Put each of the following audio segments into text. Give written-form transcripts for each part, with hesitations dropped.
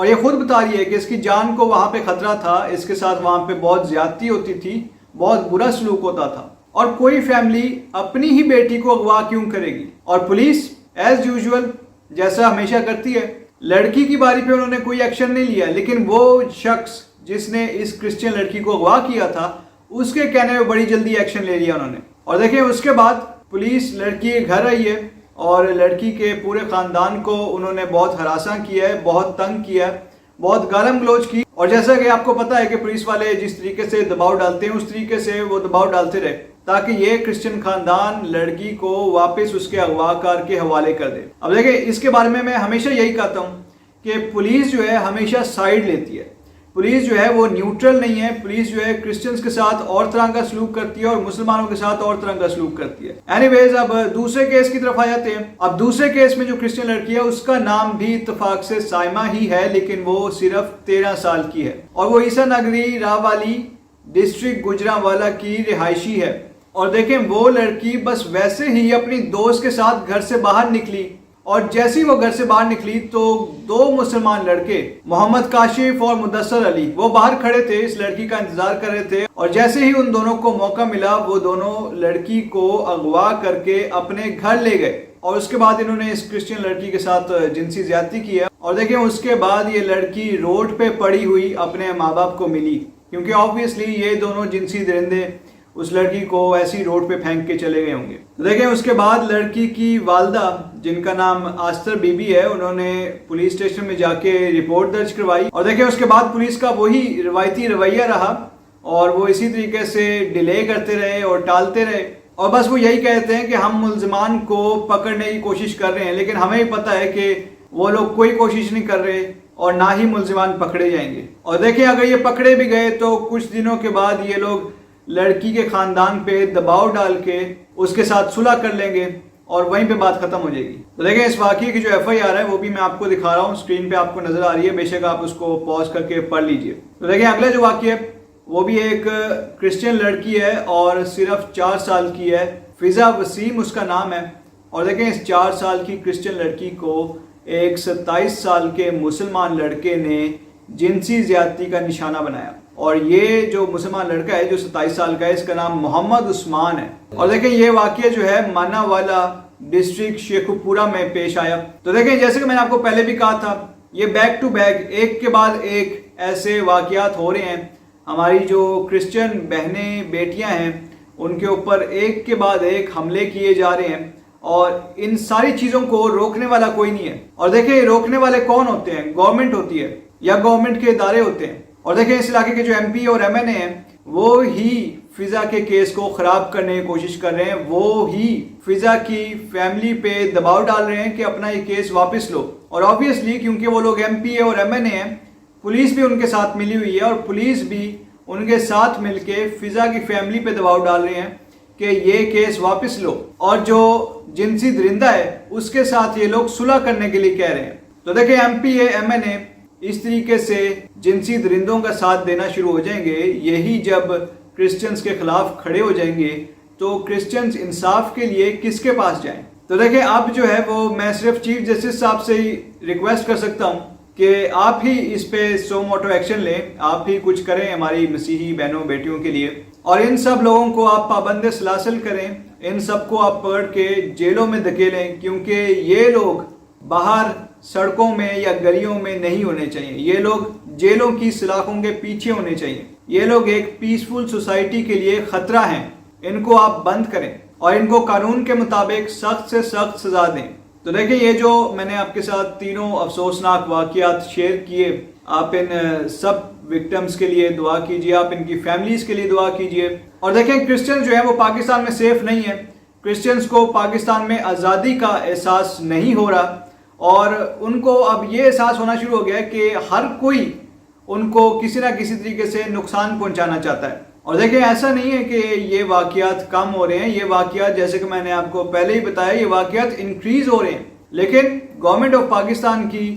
اور یہ خود بتا رہی ہے کہ اس کی جان کو وہاں پہ خطرہ تھا، اس کے ساتھ وہاں پہ بہت زیادتی ہوتی تھی، بہت برا سلوک ہوتا تھا، اور کوئی فیملی اپنی ہی بیٹی کو اغوا کیوں کرے گی؟ اور پولیس ایز یوزول جیسا ہمیشہ کرتی ہے، لڑکی کی باری پہ انہوں نے کوئی ایکشن نہیں لیا، لیکن وہ شخص جس نے اس کرسچین لڑکی کو اغوا کیا تھا اس کے کہنے میں بڑی جلدی ایکشن لے لیا انہوں نے۔ اور دیکھیں اس کے بعد پولیس لڑکی کے گھر آئی ہے اور لڑکی کے پورے خاندان کو انہوں نے بہت ہراساں کیا ہے، بہت تنگ کیا ہے، بہت گالم گلوچ کی، اور جیسا کہ آپ کو پتا ہے کہ پولیس والے جس طریقے سے دباؤ ڈالتے ہیں اس طریقے سے وہ دباؤ ڈالتے رہے تاکہ یہ کرسچن خاندان لڑکی کو واپس اس کے اغوا کار کے حوالے کر دے۔ اب دیکھیں اس کے بارے میں ہمیشہ یہی کہتا ہوں کہ پولیس جو ہے ہمیشہ سائیڈ لیتی ہے، پولیس جو ہے وہ نیوٹرل نہیں ہے، پولیس جو ہے کرسچنز کے ساتھ اور طرح کا سلوک کرتی ہے اور مسلمانوں کے ساتھ اور طرح کا سلوک کرتی ہے۔ اینی ویز اب دوسرے کیس کی طرف آ جاتے ہیں۔ اب دوسرے کیس میں جو کرسچن لڑکی ہے اس کا نام بھی اتفاق سے سائمہ ہی ہے، لیکن وہ صرف 13 سال کی ہے اور وہ عیسیٰ نگری راوالی ڈسٹرکٹ گجرانوالہ کی رہائشی ہے۔ اور دیکھیں وہ لڑکی بس ویسے ہی اپنی دوست کے ساتھ گھر سے باہر نکلی، اور جیسے ہی وہ گھر سے باہر نکلی تو 2 مسلمان لڑکے محمد کاشف اور مدثر علی وہ باہر کھڑے تھے، اس لڑکی کا انتظار کر رہے تھے، اور جیسے ہی ان دونوں کو موقع ملا وہ دونوں لڑکی کو اغوا کر کے اپنے گھر لے گئے، اور اس کے بعد انہوں نے اس کرسچین لڑکی کے ساتھ جنسی زیادتی کی ہے۔ اور دیکھیں اس کے بعد یہ لڑکی روڈ پہ پڑی ہوئی اپنے ماں باپ کو ملی، کیونکہ آبویسلی یہ دونوں جنسی درندے اس لڑکی کو ایسی روڈ پہ پھینک کے چلے گئے ہوں گے۔ دیکھیں اس کے بعد لڑکی کی والدہ جن کا نام آستر بی بی ہے، انہوں نے پولیس اسٹیشن میں جا کے رپورٹ درج کروائی، اور دیکھیں اس کے بعد پولیس کا وہی روایتی رویہ رہا اور وہ اسی طریقے سے ڈیلے کرتے رہے اور ٹالتے رہے، اور بس وہ یہی کہتے ہیں کہ ہم ملزمان کو پکڑنے کی کوشش کر رہے ہیں، لیکن ہمیں ہی پتہ ہے کہ وہ لوگ کوئی کوشش نہیں کر رہے اور نہ ہی ملزمان پکڑے جائیں گے۔ اور دیکھیں اگر یہ پکڑے بھی گئے تو کچھ دنوں کے بعد یہ لوگ لڑکی کے خاندان پہ دباؤ ڈال کے اس کے ساتھ صلح کر لیں گے اور وہیں پہ بات ختم ہو جائے گی۔ تو دیکھیں اس واقعے کی جو FIR ہے وہ بھی میں آپ کو دکھا رہا ہوں، اسکرین پہ آپ کو نظر آ رہی ہے، بے شک آپ اس کو پاز کر کے پڑھ لیجئے۔ تو دیکھیں اگلا جو واقعہ ہے وہ بھی ایک کرسچین لڑکی ہے اور صرف 4 سال کی ہے، فضا وسیم اس کا نام ہے، اور دیکھیں اس 4 سال کی کرسچین لڑکی کو ایک 27 سال کے مسلمان لڑکے نے جنسی زیادتی کا نشانہ بنایا، اور یہ جو مسلمان لڑکا ہے جو 27 سال کا ہے اس کا نام محمد عثمان ہے۔ اور دیکھیں یہ واقعہ جو ہے مانا والا ڈسٹرکٹ شیخو پورہ میں پیش آیا۔ تو دیکھیں جیسے کہ میں نے آپ کو پہلے بھی کہا تھا، یہ بیک ٹو بیک ایک کے بعد ایک ایسے واقعات ہو رہے ہیں، ہماری جو کرسچن بہنیں بیٹیاں ہیں ان کے اوپر ایک کے بعد ایک حملے کیے جا رہے ہیں، اور ان ساری چیزوں کو روکنے والا کوئی نہیں ہے۔ اور دیکھیں روکنے والے کون ہوتے ہیں؟ گورنمنٹ ہوتی ہے یا گورنمنٹ کے ادارے ہوتے ہیں۔ اور دیکھیں اس علاقے کے جو MP اور MNA ہیں وہ ہی فضا کے کیس کو خراب کرنے کی کوشش کر رہے ہیں، وہ ہی فضا کی فیملی پہ دباؤ ڈال رہے ہیں کہ اپنا یہ کیس واپس لو، اور آبویسلی کیونکہ وہ لوگ MP اور MNA ہیں، پولیس بھی ان کے ساتھ ملی ہوئی ہے، اور پولیس بھی ان کے ساتھ مل کے فضا کی فیملی پہ دباؤ ڈال رہے ہیں کہ یہ کیس واپس لو، اور جو جنسی درندہ ہے اس کے ساتھ یہ لوگ صلح کرنے کے لیے کہہ رہے ہیں۔ تو دیکھیں MP MNA اس طریقے سے جنسی درندوں کا ساتھ دینا شروع ہو جائیں گے، یہی جب کرسچنز کے خلاف کھڑے ہو جائیں گے تو کرسچنز انصاف کے لیے کس کے پاس جائیں؟ تو دیکھیں اب جو ہے وہ میں صرف چیف جسٹس صاحب سے ہی ریکویسٹ کر سکتا ہوں کہ آپ ہی اس پہ سو موٹو ایکشن لیں، آپ ہی کچھ کریں ہماری مسیحی بہنوں بیٹیوں کے لیے، اور ان سب لوگوں کو آپ پابند سلاسل کریں، ان سب کو آپ پکڑ کے جیلوں میں دھکیلیں، کیونکہ یہ لوگ باہر سڑکوں میں یا گلیوں میں نہیں ہونے چاہیے، یہ لوگ جیلوں کی سلاخوں کے پیچھے ہونے چاہیے، یہ لوگ ایک پیسفل سوسائٹی کے لیے خطرہ ہیں، ان کو آپ بند کریں اور ان کو قانون کے مطابق سخت سے سخت سزا دیں۔ تو دیکھیں یہ جو میں نے آپ کے ساتھ تینوں افسوسناک واقعات شیئر کیے، آپ ان سب وکٹمز کے لیے دعا کیجیے، آپ ان کی فیملیز کے لیے دعا کیجیے، اور دیکھیں کرسچن جو ہیں وہ پاکستان میں سیف نہیں ہیں، کرسچنز کو پاکستان میں آزادی کا احساس نہیں ہو رہا، اور ان کو اب یہ احساس ہونا شروع ہو گیا ہے کہ ہر کوئی ان کو کسی نہ کسی طریقے سے نقصان پہنچانا چاہتا ہے۔ اور دیکھیں ایسا نہیں ہے کہ یہ واقعات کم ہو رہے ہیں، یہ واقعات جیسے کہ میں نے آپ کو پہلے ہی بتایا یہ واقعات انکریز ہو رہے ہیں، لیکن گورنمنٹ آف پاکستان کی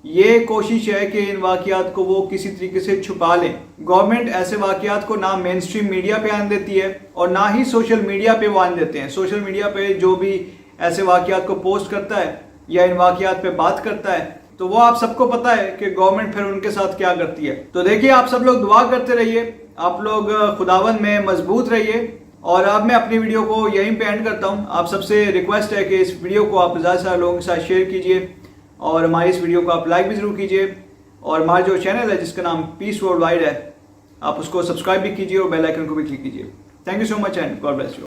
یہ کوشش ہے کہ ان واقعات کو وہ کسی طریقے سے چھپا لیں۔ گورنمنٹ ایسے واقعات کو نہ مین اسٹریم میڈیا پہ آن دیتی ہے اور نہ ہی سوشل میڈیا پہ وہ آن دیتے ہیں۔ سوشل میڈیا پہ جو بھی ایسے واقعات کو پوسٹ کرتا ہے یا ان واقعات پہ بات کرتا ہے تو وہ آپ سب کو پتا ہے کہ گورنمنٹ پھر ان کے ساتھ کیا کرتی ہے. تو دیکھیے آپ سب لوگ دعا کرتے رہیے, آپ لوگ خداوند میں مضبوط رہیے, اور اب میں اپنی ویڈیو کو یہیں پہ اینڈ کرتا ہوں. آپ سب سے ریکویسٹ ہے کہ اس ویڈیو کو آپ زیادہ سے زیادہ لوگوں کے ساتھ شیئر کیجئے, اور ہماری اس ویڈیو کو آپ لائک بھی ضرور کیجئے, اور ہمارا جو چینل ہے جس کا نام پیس ورلڈ وائڈ ہے آپ اس کو سبسکرائب بھی کیجئے اور بیل آئیکن کو بھی کلک کیجئے. Thank you so much and God bless you.